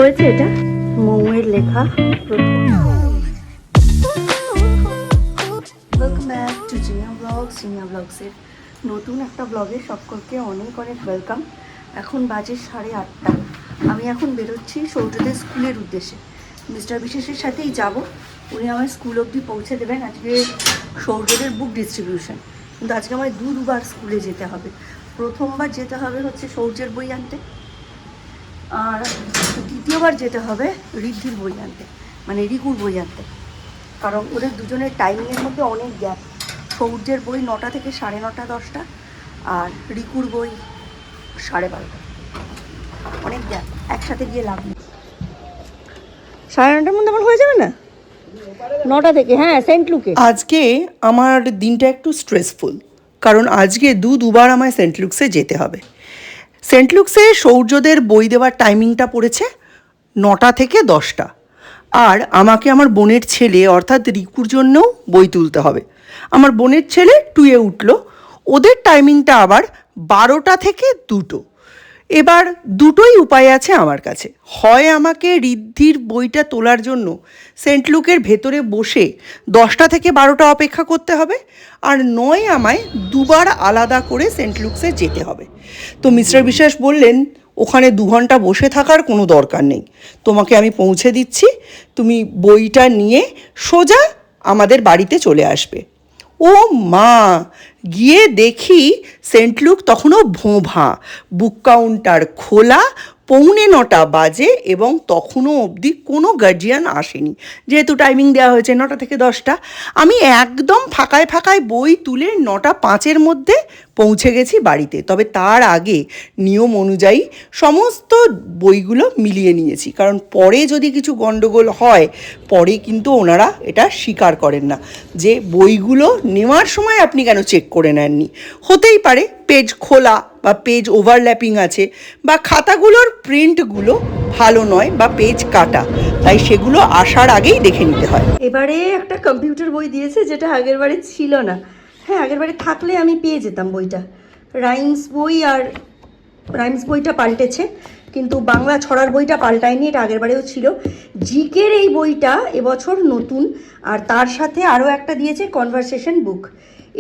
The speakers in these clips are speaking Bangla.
রয়েছে এটা মৌয়ের লেখা প্রথম। Welcome back to Jinia blogs. Jinia ব্লগসের নতুন একটা ব্লগে সকলকে অনেক অনেক ওয়েলকাম। এখন বাজে 8:30। আমি এখন বেরোচ্ছি সৌর্যদের স্কুলের উদ্দেশ্যে। মিস্টার বিশেষের সাথেই যাব, উনি আমার স্কুল অবধি পৌঁছে দেবেন। আজকে সৌর্যদের বুক ডিস্ট্রিবিউশন, কিন্তু আজকে আমার দুবার স্কুলে যেতে হবে। প্রথমবার যেতে হবে হচ্ছে সৌর্যের বই আনতে, আর দ্বিতীয়বার যেতে হবে ঋদ্ধির বই আনতে, মানে রিকুর বই আনতে। কারণ ওদের দুজনের টাইমিংয়ের মধ্যে অনেক গ্যাপ। সৌর্যের বই 9টা থেকে 9:30 10টা, আর রিকুর বই 12:30। অনেক গ্যাপ, একসাথে গিয়ে লাভ নেই। 9:30টার মধ্যে আমার হয়ে যাবে না? 9টা থেকে, হ্যাঁ, সেন্ট লুকে। আজকে আমার দিনটা একটু স্ট্রেসফুল, কারণ আজকে দুবার আমায় সেন্ট লুকসে যেতে হবে। সেন্ট লুকসে সৌর্যদের বই দেওয়ার টাইমিংটা পড়েছে 9টা থেকে 10টা, আর আমাকে আমার বোনের ছেলে অর্থাৎ রিকুর জন্যও বই তুলতে হবে। আমার বোনের ছেলে 2-এ উঠল, ওদের টাইমিংটা আবার 12টা থেকে 2টো। এবার দুটোই উপায় আছে আমার কাছে। হয় আমাকে ঋদ্ধির বইটা তোলার জন্য সেন্ট লুকের ভেতরে বসে 10টা থেকে 12টা অপেক্ষা করতে হবে, আর নয় আমায় দুবার আলাদা করে সেন্ট লুকসে যেতে হবে। তো মিস্টার বিশ্বাস বললেন ওখানে 2 ঘন্টা বসে থাকার কোনো দরকার নেই, তোমাকে আমি পৌঁছে দিচ্ছি, তুমি বইটা নিয়ে সোজা আমাদের বাড়িতে চলে আসবে। ও মা, গিয়ে দেখি সেন্ট লুক তখনও ভোঁ-ভাঁ, বুক কাউন্টার খোলা, 9:45 বাজে, এবং তখনও অবধি কোনো গার্জিয়ান আসেনি। যেহেতু টাইমিং দেওয়া হয়েছে 9টা থেকে 10টা, আমি একদম ফাঁকায় ফাঁকায় বই তুলে 9টা 5-এর মধ্যে পৌঁছে গেছি বাড়িতে। তবে তার আগে নিয়ম অনুযায়ী সমস্ত বইগুলো মিলিয়ে নিয়েছি, কারণ পরে যদি কিছু গণ্ডগোল হয় পরে কিন্তু ওনারা এটা স্বীকার করেন না যে বইগুলো নেওয়ার সময় আপনি কেন চেক করে নেননি। হতেই পারে পেজ খোলা বা পেজ ওভারল্যাপিং আছে, বা খাতাগুলোর প্রিন্টগুলো ভালো নয় বা পেজ কাটা, তাই সেগুলো আসার আগেই দেখে নিতে হয়। এবারে একটা কম্পিউটার বই দিয়েছে, যেটা আগের বারে ছিল না। হ্যাঁ, আগের বারে থাকলে আমি পেয়ে যেতাম বইটা। রাইমস বই, আর রাইমস বইটা পাল্টেছে, কিন্তু বাংলা ছড়ার বইটা পাল্টায়নি, এটা আগের বারেও ছিল। জিকের এই বইটা এবছর নতুন, আর তার সাথে আরও একটা দিয়েছে কনভারসেশন বুক।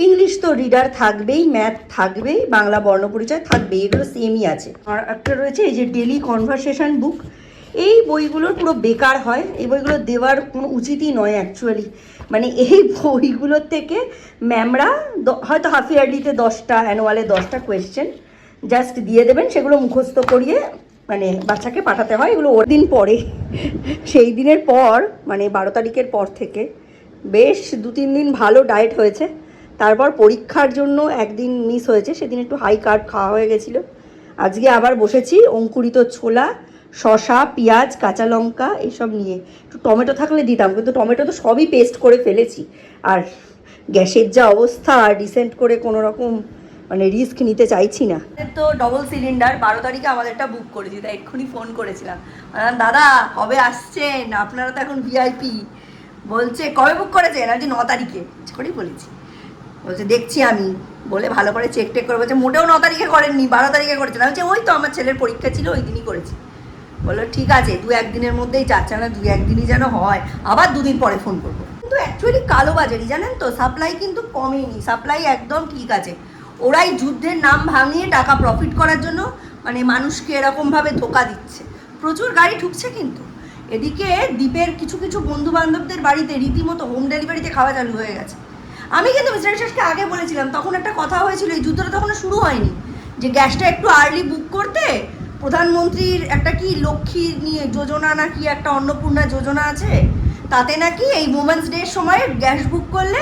ইংলিশ তো রিডার থাকবেই, ম্যাথ থাকবেই, বাংলা বর্ণপরিচয় থাকবেই, এগুলো সেমই আছে। আর একটা রয়েছে এই যে ডেলি কনভারসেশন বুক। এই বইগুলোর পুরো বেকার হয়, এই বইগুলো দেওয়ার কোনো উচিতই নয় অ্যাকচুয়ালি। মানে এই বইগুলোর থেকে ম্যামরা হয়তো হাফ ইয়ারলিতে 10টা, অ্যানুয়ালে 10টা কোয়েশ্চেন জাস্ট দিয়ে দেবেন, সেগুলো মুখস্থ করিয়ে মানে বাচ্চাকে পাঠাতে হয়। এগুলো ওর দিন পরে, সেই দিনের পর মানে 12 তারিখের পর থেকে বেশ 2-3 দিন ভালো ডায়েট হয়েছে। তারপর পরীক্ষার জন্য একদিন মিস হয়েছে, সেদিন একটু হাই কার্ব খাওয়া হয়ে গেছিলো। আজকে আবার বসেছি অঙ্কুরিত ছোলা, শসা, পেঁয়াজ, কাঁচা লঙ্কা এইসব নিয়ে। একটু টমেটো থাকলে দিতাম, কিন্তু টমেটো তো সবই পেস্ট করে ফেলেছি। আর গ্যাসের যা অবস্থা, ডিসেন্ট করে কোনো রকম মানে রিস্ক নিতে চাইছি না। তো ডবল সিলিন্ডার 12 তারিখে আমাদেরটা বুক করেছি, তাই এক্ষুনি ফোন করেছিলাম, দাদা কবে আসছেন, আপনারা তো এখন ভিআইপি। বলছে কবে বুক করেছেন? আজ 9 তারিখে করেই বলেছি। বলছে দেখছি আমি, বলে ভালো করে চেক টেক করে বলছে মোটেও 9 তারিখে করেননি, 12 তারিখে করেছেন। আমি বলছি ওই তো আমার ছেলের পরীক্ষা ছিল, ওই দিনই করেছি। বললো ঠিক আছে, 2-1 দিনের মধ্যেই যাচ্ছে না, 2-1 দিনই যেন হয়, আবার 2 দিন পরে ফোন করবো। কিন্তু অ্যাকচুয়ালি কালোবাজারি জানেন তো, সাপ্লাই কিন্তু কমেনি, সাপ্লাই একদম ঠিক আছে। ওরাই যুদ্ধের নাম ভাঙিয়ে টাকা প্রফিট করার জন্য মানে মানুষকে এরকমভাবে ধোকা দিচ্ছে। প্রচুর গাড়ি ঢুকছে, কিন্তু এদিকে দ্বীপের কিছু কিছু বন্ধু বান্ধবদের বাড়িতে রীতিমতো হোম ডেলিভারিতে খাওয়া চালু হয়ে গেছে। আমি কিন্তু মিস্টার বিশ্বাসকে আগে বলেছিলাম, তখন একটা কথা হয়েছিল, এই যুদ্ধটা তখন শুরু হয়নি, যে গ্যাসটা একটু আর্লি বুক করতে। প্রধানমন্ত্রীর একটা কি লক্ষ্মী নিয়ে যোজনা না কি একটা অন্নপূর্ণা যোজনা আছে, তাতে নাকি এই উমেন্স ডের সময় গ্যাস বুক করলে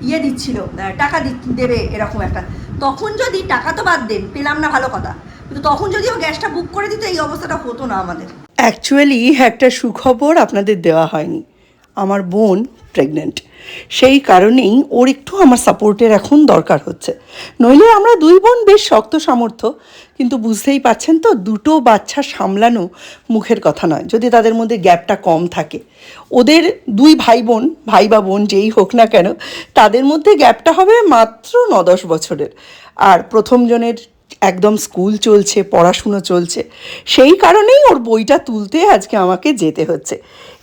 ইয়ে দিচ্ছিল, টাকা দেবে এরকম একটা। তখন যদি টাকা তো বাদ দেন, পেলাম না ভালো কথা, কিন্তু তখন যদি ও গ্যাসটা বুক করে দিত এই অবস্থাটা হতো না আমাদের। অ্যাকচুয়ালি একটা সুখবর আপনাদের দেওয়া হয়নি, আমার বোন প্রেগনেন্ট। সেই কারণেই ওর একটু আমার সাপোর্টের এখন দরকার হচ্ছে, নইলে আমরা 2 বোন বেশ শক্ত সামর্থ্য। কিন্তু বুঝতেই পারছেন তো, 2টো বাচ্চা সামলানো মুখের কথা নয় যদি তাদের মধ্যে গ্যাপটা কম থাকে। ওদের 2 ভাই বোন, ভাই বা বোন যেই হোক না কেন, তাদের মধ্যে গ্যাপটা হবে মাত্র 9-10 বছরের। আর প্রথম জনের একদম স্কুল চলছে, পড়াশুনো চলছে, সেই কারণেই ওর বইটা তুলতে আজকে আমাকে যেতে হচ্ছে।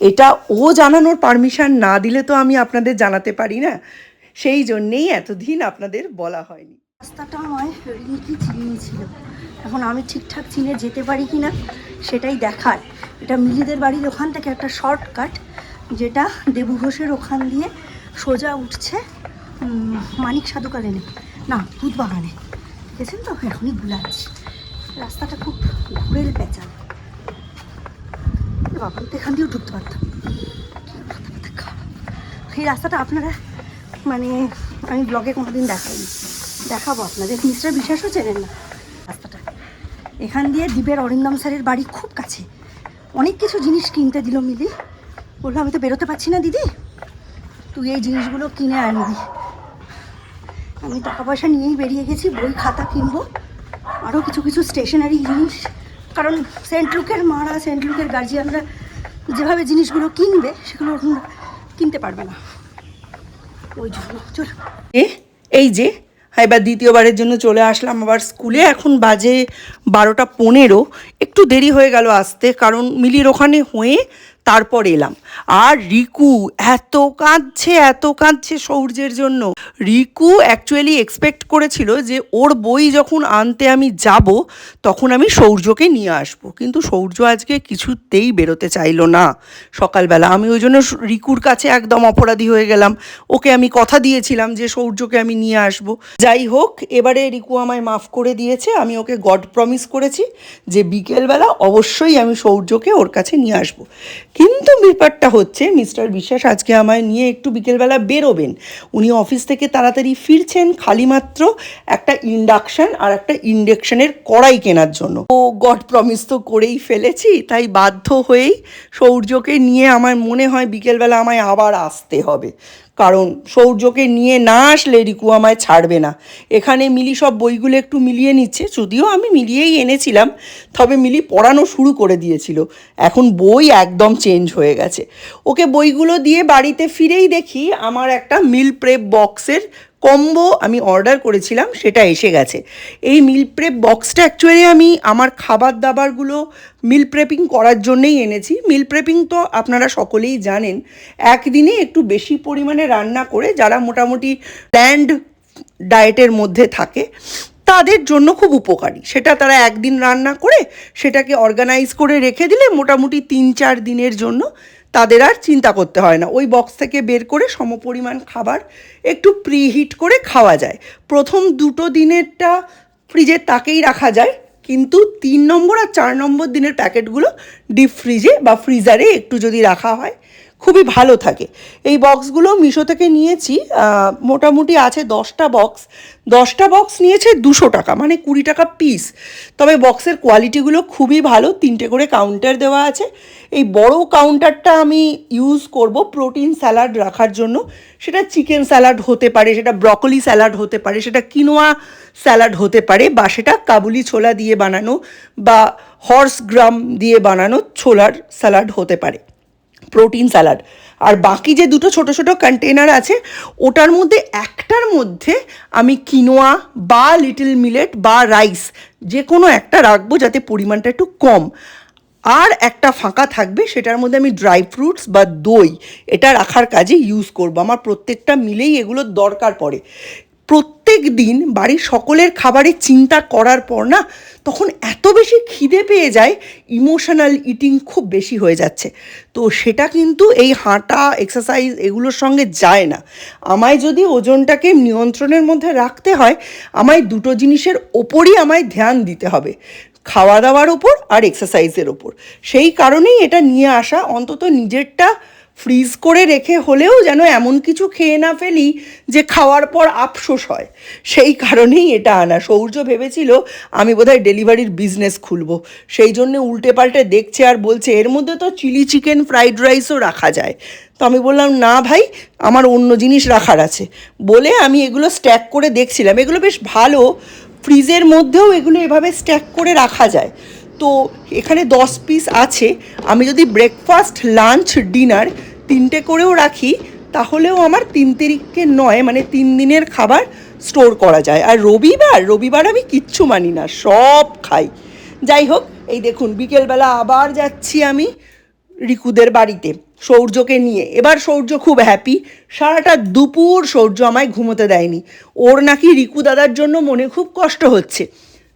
এটা ও জানানোর পারমিশন না দিলে তো আমি আপনাদের জানাতে পারি না, সেই জন্যেই এতদিন আপনাদের বলা হয়নি। রাস্তাটা আমায় রিঙ্কি চিনিয়েছিল, এখন আমি ঠিকঠাক চিনে যেতে পারি কি না সেটাই দেখার। এটা মিলিদের বাড়ির ওখান থেকে একটা শর্টকাট, যেটা দেবু ঘোষের ওখান দিয়ে সোজা উঠছে মানিক সাধুকা লেনে, না দুধবাগানে, দেখেছেন তো? এখনই ভুলাচ্ছি, রাস্তাটা খুব ঘুরের পেঁচাল। বাবা, এখান দিয়েও ঢুকতে পারতাম। এই রাস্তাটা আপনারা মানে আমি ব্লগে কোনোদিন দেখাইনি, দেখাবো আপনাদের। মিস্টার বিশ্বাসও চেনেন না রাস্তাটা। এখান দিয়ে দ্বীপের অরিন্দম স্যারের বাড়ি খুব কাছে। অনেক কিছু জিনিস কিনতে দিল মিলি, বললো আমি তো বেরোতে পারছি না দিদি, তুই এই জিনিসগুলো কিনে আনবি। আমি টাকা পয়সা নিয়েই বেরিয়ে গেছি, বই খাতা কিনবো, আরও কিছু কিছু স্টেশনারি জিনিস, কারণ সেন্ট লুকের মারা, সেন্ট লুকের গার্জিয়ানরা যেভাবে জিনিসগুলো কিনবে সেগুলো কিনতে পারবে না, ওই জন্য। চল এই যে এবার দ্বিতীয়বারের জন্য চলে আসলাম আবার স্কুলে। এখন বাজে 12:15, একটু দেরি হয়ে গেল আসতে, কারণ মিলির ওখানে হয়ে তারপর এলাম। আর রিকু এত কাঁদছে সৌর্যের জন্য। রিকু অ্যাকচুয়ালি এক্সপেক্ট করেছিল যে ওর বই যখন আনতে আমি যাব তখন আমি সৌর্যকে নিয়ে আসবো, কিন্তু সৌর্য আজকে কিছুতেই বেরোতে চাইলো না সকালবেলা। আমি ওই জন্য রিকুর কাছে একদম অপরাধী হয়ে গেলাম। ওকে আমি কথা দিয়েছিলাম যে সৌর্যকে আমি নিয়ে আসবো। যাই হোক, এবারে রিকু আমায় মাফ করে দিয়েছে। আমি ওকে গড প্রমিস করেছি যে বিকেলবেলা অবশ্যই আমি সৌর্যকে ওর কাছে নিয়ে আসবো। কিন্তু ব্যাপারটা হচ্ছে, মিস্টার বিশ্বাস আজকে আমায় নিয়ে একটু বিকেলবেলা বেরোবেন। উনি অফিস থেকে তাড়াতাড়ি ফিরছেন, খালিমাত্র একটা ইন্ডাকশান আর একটা ইন্ডাকশানের কড়াই কেনার জন্য। ও গড প্রমিস তো করেই ফেলেছি, তাই বাধ্য হয়েই সৌর্যকে নিয়ে আমার মনে হয় বিকেলবেলা আমায় আবার আসতে হবে, কারণ সৌর্যকে নিয়ে না আসলে রিকু আমায় ছাড়বে না। এখানে মিলি সব বইগুলো একটু মিলিয়ে নিচ্ছে, যদিও আমি মিলিয়েই এনেছিলাম, তবে মিলি পড়ানো শুরু করে দিয়েছিল। এখন বই একদম চেঞ্জ হয়ে গেছে। ওকে বইগুলো দিয়ে বাড়িতে ফিরেই দেখি আমার একটা মিল প্রেপ বক্সের কম্বো আমি অর্ডার করেছিলাম, সেটা এসে গেছে। এই মিল প্রেপ বক্সটা অ্যাকচুয়ালি আমি আমার খাবার দাবারগুলো মিল প্রেপিং করার জন্যেই এনেছি। মিল প্রেপিং তো আপনারা সকলেই জানেন, একদিনে একটু বেশি পরিমাণে রান্না করে যারা মোটামুটি প্ল্যান্ড ডায়েটের মধ্যে থাকে তাদের জন্য খুব উপকারী। সেটা তারা একদিন রান্না করে সেটাকে অর্গানাইজ করে রেখে দিলে মোটামুটি 3-4 দিনের জন্য তাদের আর চিন্তা করতে হয় না। ওই বক্স থেকে বের করে সমপরিমাণ খাবার একটু প্রিহিট করে খাওয়া যায়। প্রথম 2 দিনেরটা ফ্রিজের তাকেই রাখা যায়, কিন্তু 3 নম্বর আর 4 নম্বর দিনের প্যাকেটগুলো ডিপ ফ্রিজে বা ফ্রিজারে একটু যদি রাখা হয় খুবই ভালো থাকে। এই বক্সগুলো মিশো থেকে নিয়েছি, মোটামুটি আছে 10টা বক্স। 10টা বক্স নিয়েছে 200 টাকা, মানে 20 টাকা পিস। তবে বক্সের কোয়ালিটিগুলো খুবই ভালো। 3টে করে কাউন্টার দেওয়া আছে। এই বড় কাউন্টারটা আমি ইউজ করব প্রোটিন স্যালাড রাখার জন্য। সেটা চিকেন স্যালাড হতে পারে, সেটা ব্রকলি স্যালাড হতে পারে, সেটা কিনোয়া স্যালাড হতে পারে, বা সেটা কাবুলি ছোলা দিয়ে বানানো বা হর্স গ্রাম দিয়ে বানানো ছোলার স্যালাড হতে পারে, প্রোটিন স্যালাড। আর বাকি যে 2টো ছোটো ছোটো কন্টেনার আছে ওটার মধ্যে একটার মধ্যে আমি কিনোয়া বা লিটল মিলেট বা রাইস যে কোনো একটা রাখবো, যাতে পরিমাণটা একটু কম। আর একটা ফাঁকা থাকবে, সেটার মধ্যে আমি ড্রাই ফ্রুটস বা দই এটা রাখার কাজে ইউজ করব। আমার প্রত্যেকটা মিলেই এগুলোর দরকার পড়ে। প্রত্যেক দিন বাড়ির সকলের খাবারের চিন্তা করার পর না তখন এত বেশি খিদে পেয়ে যায়, ইমোশনাল ইটিং খুব বেশি হয়ে যাচ্ছে। তো সেটা কিন্তু এই হাঁটা, এক্সারসাইজ এগুলোর সঙ্গে যায় না। আমায় যদি ওজনটাকে নিয়ন্ত্রণের মধ্যে রাখতে হয়, আমায় 2টো জিনিসের ওপরই আমায় ধ্যান দিতে হবে, খাওয়া দাওয়ার ওপর আর এক্সারসাইজের ওপর। সেই কারণেই এটা নিয়ে আসা, অন্তত নিজেরটা ফ্রিজ করে রেখে হলেও যেন এমন কিছু খেয়ে না ফেলি যে খাওয়ার পর আফসোস হয়, সেই কারণেই এটা আনা। সৌর্য ভেবেছিল আমি বোধহয় ডেলিভারির বিজনেস খুলবো, সেই জন্য উল্টে পাল্টে দেখছে আর বলছে এর মধ্যে তো চিলি চিকেন ফ্রাইড রাইসও রাখা যায়। তো আমি বললাম না ভাই, আমার অন্য জিনিস রাখার আছে বলে আমি এগুলো স্ট্যাক করে দেখছিলাম। এগুলো বেশ ভালো, ফ্রিজের মধ্যেও এগুলো এভাবে স্ট্যাক করে রাখা যায়। তো এখানে 10 পিস আছে। আমি যদি ব্রেকফাস্ট, লাঞ্চ, ডিনার 3টে করেও রাখি তাহলেও আমার 3 তারিখে 9, মানে 3 দিনের খাবার স্টোর করা যায়। আর রবিবার আমি কিচ্ছু মানি না, সব খাই। যাই হোক, এই দেখুন বিকেলবেলা আবার যাচ্ছি আমি রিকুদের বাড়িতে সৌর্যকে নিয়ে। এবার সৌর্য খুব হ্যাপি, সারাটা দুপুর সৌর্য আমায় ঘুমোতে দেয়নি। ওর নাকি রিকু দাদার জন্য মনে খুব কষ্ট হচ্ছে।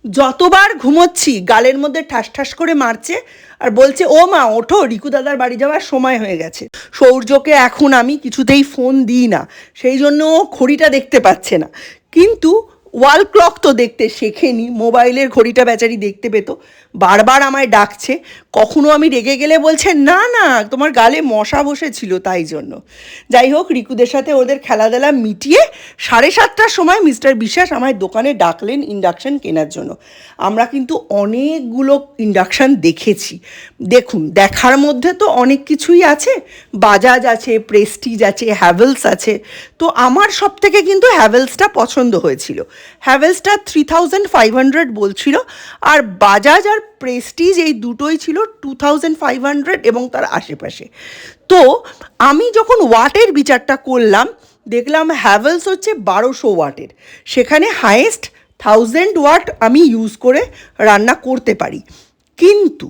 যতবার ঘুমোচ্ছি গালের মধ্যে ঠাস ঠাস করে মারছে আর বলছে, ও মা ওঠো, রিকু দাদার বাড়ি যাওয়ার সময় হয়ে গেছে। সৌর্যকে এখন আমি কিছুতেই ফোন দিই না, সেই জন্য ও ঘড়িটা দেখতে পাচ্ছে না। কিন্তু ওয়াল ক্লক তো দেখতে শেখেনি, মোবাইলের ঘড়িটা বেচারি দেখতে পেতো। বারবার আমায় ডাকছে, কখনো আমি রেগে গেলে বলছে না না তোমার গালে মশা বসেছিল তাই জন্য। যাই হোক, রিকুদের সাথে ওদের খেলাধুলা মিটিয়ে 7:30টার সময় মিস্টার বিশ্বাস আমায় দোকানে ডাকলেন ইন্ডাকশান কেনার জন্য। আমরা কিন্তু অনেকগুলো ইন্ডাকশান দেখেছি। দেখুন, দেখার মধ্যে তো অনেক কিছুই আছে, বাজাজ আছে, প্রেস্টিজ আছে, হ্যাভেলস আছে। তো আমার সব থেকে কিন্তু হ্যাভেলসটা পছন্দ হয়েছিল। হ্যাভেলসটা 3500 বলছিল, আর বাজাজ আর প্রেস্টিজ এই দুটোই ছিল 2500 এবং তার আশেপাশে। তো আমি যখন ওয়াটের বিচারটা করলাম, দেখলাম হ্যাভেলস হচ্ছে 1200 ওয়াটের, সেখানে হাইয়েস্ট 1000 ওয়াট আমি ইউজ করে রান্না করতে পারি। কিন্তু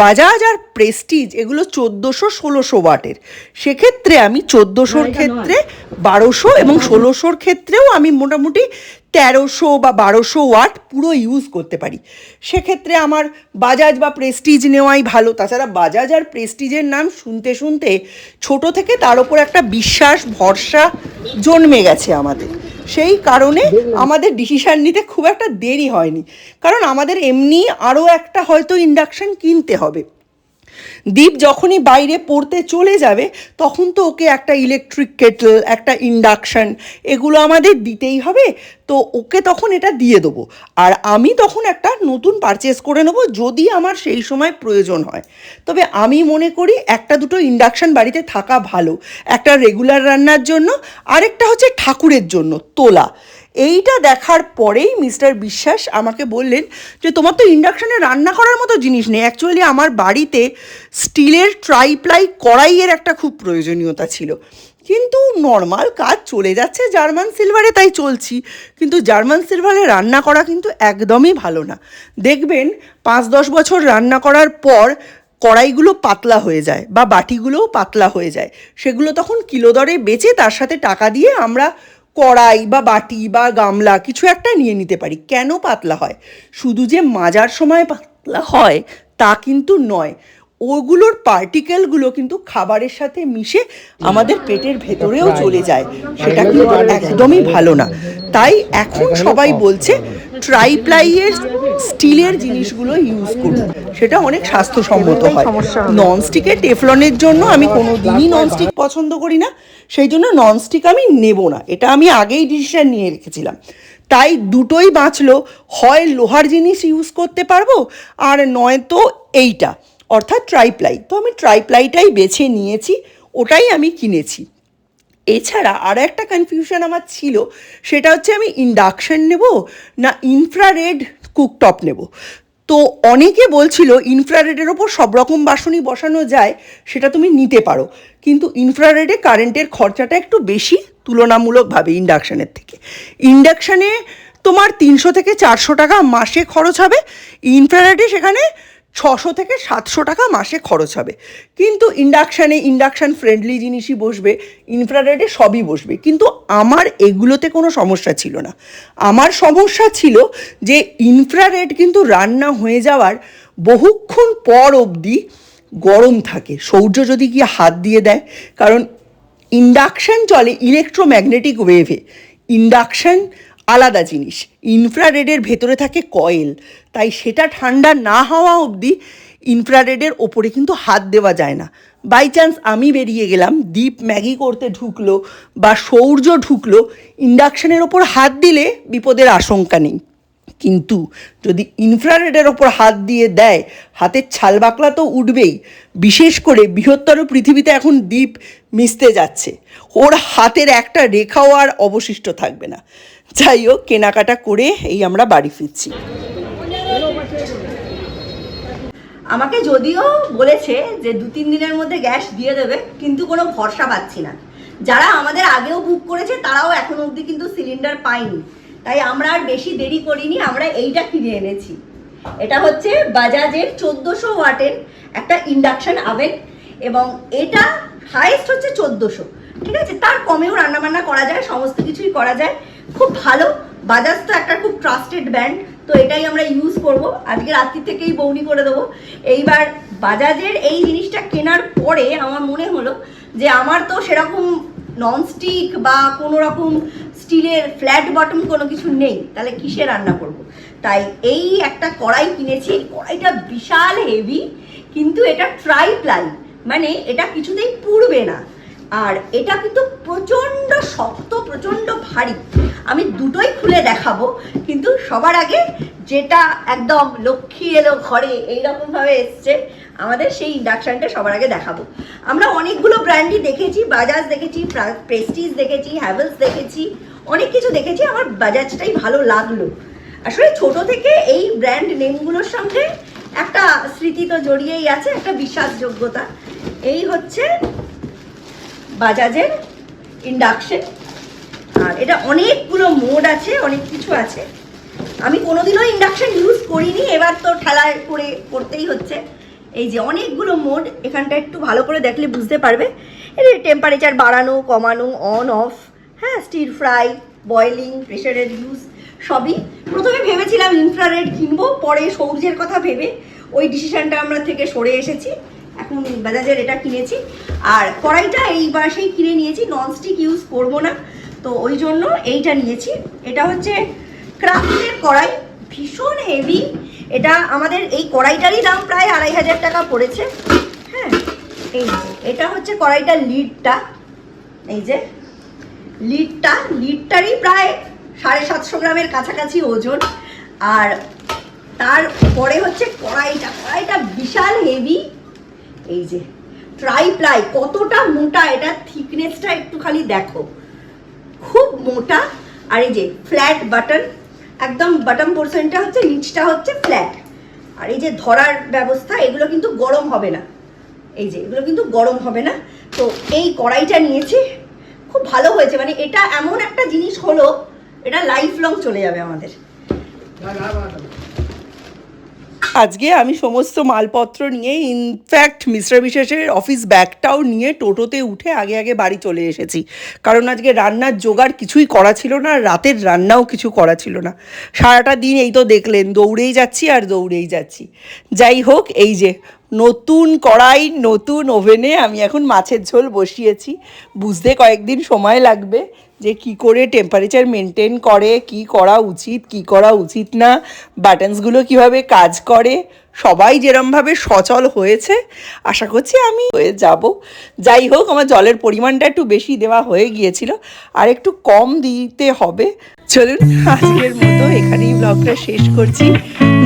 বাজাজ আর প্রেস্টিজ এগুলো 1400-1600 ওয়াটের, সেক্ষেত্রে আমি 1400-র ক্ষেত্রে 1200 এবং 1600-র ক্ষেত্রেও আমি মোটামুটি 1300 বা 1200 ওয়াট পুরো ইউজ করতে পারি। সেক্ষেত্রে আমার বাজাজ বা প্রেস্টিজ নেওয়াই ভালো। তাছাড়া বাজাজ আর প্রেস্টিজের নাম শুনতে শুনতে ছোট থেকে তার ওপর একটা বিশ্বাস ভরসা জন্মে গেছে আমাদের। সেই কারণে আমাদের ডিসিশান নিতে খুব একটা দেরি হয়নি, কারণ আমাদের এমনি আরও একটা হয়তো ইন্ডাকশান কিনতে হবে। দীপ যখনই বাইরে পড়তে চলে যাবে তখন তো ওকে একটা ইলেকট্রিক কেটল, একটা ইন্ডাকশান এগুলো আমাদের দিতেই হবে। তো ওকে তখন এটা দিয়ে দেবো, আর আমি তখন একটা নতুন পারচেস করে নেবো যদি আমার সেই সময় প্রয়োজন হয়। তবে আমি মনে করি একটা দুটো ইন্ডাকশান বাড়িতে থাকা ভালো, একটা রেগুলার রান্নার জন্য, আরেকটা হচ্ছে ঠাকুরের জন্য তোলা। এইটা দেখার পরেই মিস্টার বিশ্বাস আমাকে বললেন যে তোমার তো ইন্ডাকশানে রান্না করার মতো জিনিস নেই। অ্যাকচুয়ালি আমার বাড়িতে স্টিলের ট্রাইপ্লাই কড়াইয়ের একটা খুব প্রয়োজনীয়তা ছিল, কিন্তু নর্মাল কাজ চলে যাচ্ছে জার্মান সিলভারে, তাই চলছি। কিন্তু জার্মান সিলভারে রান্না করা কিন্তু একদমই ভালো না। দেখবেন 5-10 বছর রান্না করার পর কড়াইগুলো পাতলা হয়ে যায় বা বাটিগুলোও পাতলা হয়ে যায়। সেগুলো তখন কিলো দরে বেচে তার সাথে টাকা দিয়ে আমরা কড়াই বা বাটি বা গামলা কিছু একটা নিয়ে নিতে পারি। কেন পাতলা হয়? শুধু যে মাজার সময় পাতলা হয় তা কিন্তু নয়, ওগুলোর পার্টিকেলগুলো কিন্তু খাবারের সাথে মিশে আমাদের পেটের ভেতরেও চলে যায়, সেটা কিন্তু একদমই ভালো না। তাই এখন সবাই বলছে ট্রাইপ্লাইয়ের স্টিলের জিনিসগুলো ইউজ করুন, সেটা অনেক স্বাস্থ্যসম্মত হয়। ননস্টিকের টেফলনের জন্য আমি কোনো দিনই ননস্টিক পছন্দ করি না, সেই জন্য ননস্টিক আমি নেব না, এটা আমি আগেই ডিসিশন নিয়ে রেখেছিলাম। তাই দুটোই বাঁচলো, হয় লোহার জিনিস ইউজ করতে পারবো আর নয়তো এইটা অর্থাৎ ট্রাইপ্লাই। তো আমি ট্রাইপ্লাইটাই বেছে নিয়েছি, ওটাই আমি কিনেছি। এছাড়া আর একটা কনফিউশন আমার ছিল, সেটা হচ্ছে আমি ইন্ডাকশান নেব না ইনফ্রারেড কুকটপ নেব। তো অনেকে বলছিল ইনফ্রারেডের ওপর সব রকম বাসনই বসানো যায়, সেটা তুমি নিতে পারো, কিন্তু ইনফ্রারেডে কারেন্টের খরচাটা একটু বেশি তুলনামূলকভাবে ইন্ডাকশানের থেকে। ইন্ডাকশানে তোমার 300 থেকে 400 টাকা মাসে খরচ হবে, ইনফ্রারেডে সেখানে 600 থেকে 700 টাকা মাসে খরচ হবে। কিন্তু ইন্ডাকশান ফ্রেন্ডলি জিনিসই বসবে, ইনফ্রারেডে সবই বসবে। কিন্তু আমার এগুলোতে কোনো সমস্যা ছিল না। আমার সমস্যা ছিল যে ইনফ্রারেড কিন্তু রান্না হয়ে যাওয়ার বহুক্ষণ পর অবধি গরম থাকে, সৌর্য যদি গিয়ে হাত দিয়ে দেয়, কারণ ইন্ডাকশান চলে ইলেকট্রোম্যাগনেটিক ওয়েভে। ইন্ডাকশান আলাদা জিনিস, ইনফ্রারেডের ভেতরে থাকে কয়েল, তাই সেটা ঠান্ডা না হওয়া অবধি ইনফ্রারেডের ওপরে কিন্তু হাত দেওয়া যায় না। বাই চান্স আমি বেরিয়ে গেলাম, দীপ ম্যাগি করতে ঢুকলো বা সৌর্য ঢুকলো, ইন্ডাকশানের ওপর হাত দিলে বিপদের আশঙ্কা নেই। কিন্তু যদি ইনফ্রারেডের ওপর হাত দিয়ে দেয়, হাতের ছালবাকলা তো উঠবেই। বিশেষ করে বৃহত্তর পৃথিবীতে এখন দীপ মিশতে যাচ্ছে, ওর হাতের একটা রেখাও আর অবশিষ্ট থাকবে না। যাই হোক, কেনাকাটা করে এই আমরা বাড়ি ফিরছি। আমাকে যদিও বলেছে যে 2-3 দিনের মধ্যে গ্যাস দিয়ে দেবে, কিন্তু কোনো ভরসা পাচ্ছি না। যারা আমাদের আগেও বুক করেছে তারাও এখনো অবধি কিন্তু সিলিন্ডার পায়নি, তাই আমরা আর বেশি দেরি করিনি, আমরা এইটা কিনে এনেছি। এটা হচ্ছে বাজাজের 1400 ওয়াটের একটা ইন্ডাকশন ওভেন, এবং এটা হাইয়েস্ট হচ্ছে 1400, ঠিক আছে, তার কমেও রান্নাবান্না করা যায়, সমস্ত কিছুই করা যায়, খুব ভালো। বাজাজ তো একটা খুব ট্রাস্টেড ব্র্যান্ড, তো এটাই আমরা ইউজ করব। আজকে রাত্রি থেকেই বৌনি করে দেবো। এইবার বাজাজের এই জিনিসটা কেনার পরে আমার মনে হলো যে আমার তো সেরকম ননস্টিক বা কোনো রকম স্টিলের ফ্ল্যাট বটম কোনো কিছু নেই, তাহলে কিসে রান্না করব। তাই এই একটা কড়াই কিনেছি। কড়াইটা বিশাল হেভি, কিন্তু এটা ট্রাই প্লাই, মানে এটা কিছুতেই পুড়বে না, আর এটা কিন্তু প্রচণ্ড শক্ত, প্রচণ্ড ভারী। আমি দুটোই খুলে দেখাবো, কিন্তু সবার আগে যেটা একদম লক্ষ্মী এলো ঘরে এইরকমভাবে এসছে আমাদের, সেই ইন্ডাকশানটা সবার আগে দেখাবো। আমরা অনেকগুলো ব্র্যান্ডই দেখেছি, বাজাজ দেখেছি, প্রেস্টিজ দেখেছি, হ্যাভেলস দেখেছি, অনেক কিছু দেখেছি। আমার বাজাজটাই ভালো লাগলো। আসলে ছোট থেকে এই ব্র্যান্ড নেমগুলোর সঙ্গে একটা স্মৃতি তো জড়িয়েই আছে, একটা বিশ্বাসযোগ্যতা। এই হচ্ছে বাজাজের ইন্ডাকশন, আর এটা অনেকগুলো মোড আছে, অনেক কিছু আছে। আমি কোনোদিনও ইন্ডাকশন ইউজ করিনি, এবার তো ঠেলায় করে করতেই হচ্ছে। এই যে অনেকগুলো মোড, এখানটা একটু ভালো করে দেখলে বুঝতে পারবে। এর টেম্পারেচার বাড়ানো কমানো, অন অফ, হ্যাঁ, স্টির ফ্রাই, বয়েলিং, প্রেশারের ইউজ সবই। প্রথমে ভেবেছিলাম ইনফ্রারেড কিনবো, পরে সৌর্যের কথা ভেবে ওই ডিসিশনটা আমরা থেকে সরে এসেছি, এখন বাজাজের এটা কিনেছি। আর কড়াইটা এই মাসেই কিনে নিয়েছি, ননস্টিক ইউজ করবো না, তো ওই জন্য এইটা নিয়েছি। এটা হচ্ছে ক্রাফটের কড়াই, ভীষণ হেভি। এটা আমাদের এই কড়াইটারই দাম প্রায় 2500 টাকা পড়েছে। হ্যাঁ, এই যে এটা হচ্ছে কড়াইটার লিডটা, এই যে লিডটারই প্রায় 750 গ্রামের কাছাকাছি ওজন। আর তারপরে হচ্ছে কড়াইটা বিশাল হেভি। এই যে ট্রাই প্লাই, কতটা মোটা, এটা থিকনেসটা একটু খালি দেখো, খুব মোটা। আর এই যে ফ্ল্যাট বাটন, একদম বাটন পোর্শনটা হচ্ছে, নিচটা হচ্ছে ফ্ল্যাট। আর এই যে ধরার ব্যবস্থা, এগুলো কিন্তু গরম হবে না, এই যে এগুলো কিন্তু গরম হবে না। তো এই কড়াইটা নিয়েছি, খুব ভালো হয়েছে। মানে এটা এমন একটা জিনিস হলো, এটা লাইফ লং চলে যাবে আমাদের। আজকে আমি সমস্ত মালপত্র নিয়ে, ইনফ্যাক্ট মিস্টার বিশেষের অফিস ব্যাগটাও নিয়ে টোটোতে উঠে আগে আগে বাড়ি চলে এসেছি, কারণ আজকে রান্নার জোগাড় কিছুই করা ছিল না, রাতের রান্নাও কিছু করা ছিল না। সারাটা দিন এই তো দেখলেন, দৌড়েই যাচ্ছি আর দৌড়েই যাচ্ছি। যাই হোক, এই যে নতুন কড়াই, নতুন ওভেনে আমি এখন মাছের ঝোল বসিয়েছি। বুঝতে কয়েকদিন সময় লাগবে যে কি করে টেম্পারেচার মেনটেন করে, কি করা উচিত, কি করা উচিত না, বাটনসগুলো কিভাবে কাজ করে। সবাই যেরমভাবে সচল হয়েছে, আশা করছি আমি হয়ে যাব। যাই হোক, আমার জলের পরিমাণটা একটু বেশি দেওয়া হয়ে গিয়েছিল, আর একটু কম দিতে হবে। চলুন আজকের মতো এখানেই ব্লগটা শেষ করছি।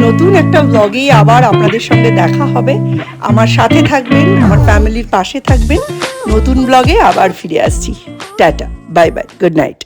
নতুন একটা ব্লগেই আবার আপনাদের সঙ্গে দেখা হবে। আমার সাথে থাকবেন, আমার ফ্যামিলির পাশে থাকবেন। নতুন ব্লগে আবার ফিরে আসছি। Tata, bye bye, good night.